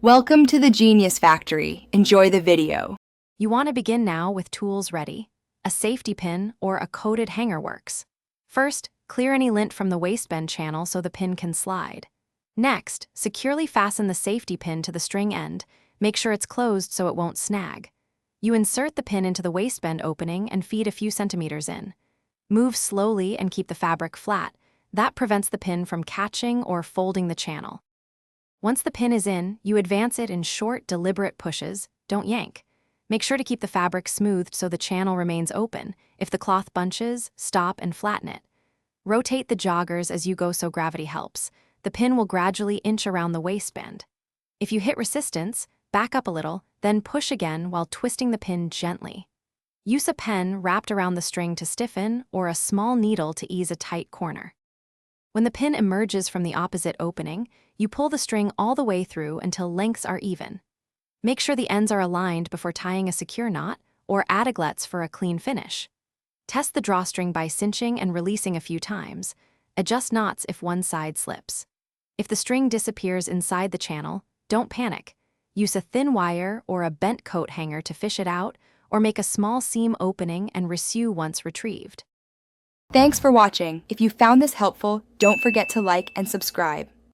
Welcome to the Genius Factory. Enjoy the video. You want to begin now with tools ready. A safety pin or a coated hanger works. First, clear any lint from the waistband channel so the pin can slide. Next, securely fasten the safety pin to the string end. Make sure it's closed so it won't snag. You insert the pin into the waistband opening and feed a few centimeters in. Move slowly and keep the fabric flat. That prevents the pin from catching or folding the channel. Once the pin is in, you advance it in short, deliberate pushes. Don't yank. Make sure to keep the fabric smoothed so the channel remains open. If the cloth bunches, stop and flatten it. Rotate the joggers as you go so gravity helps. The pin will gradually inch around the waistband. If you hit resistance, back up a little, then push again while twisting the pin gently. Use a pen wrapped around the string to stiffen or a small needle to ease a tight corner. When the pin emerges from the opposite opening, you pull the string all the way through until lengths are even. Make sure the ends are aligned before tying a secure knot or add eglets for a clean finish. Test the drawstring by cinching and releasing a few times. Adjust knots if one side slips. If the string disappears inside the channel, don't panic. Use a thin wire or a bent coat hanger to fish it out, or make a small seam opening and resew once retrieved. Thanks for watching. If you found this helpful, don't forget to like and subscribe.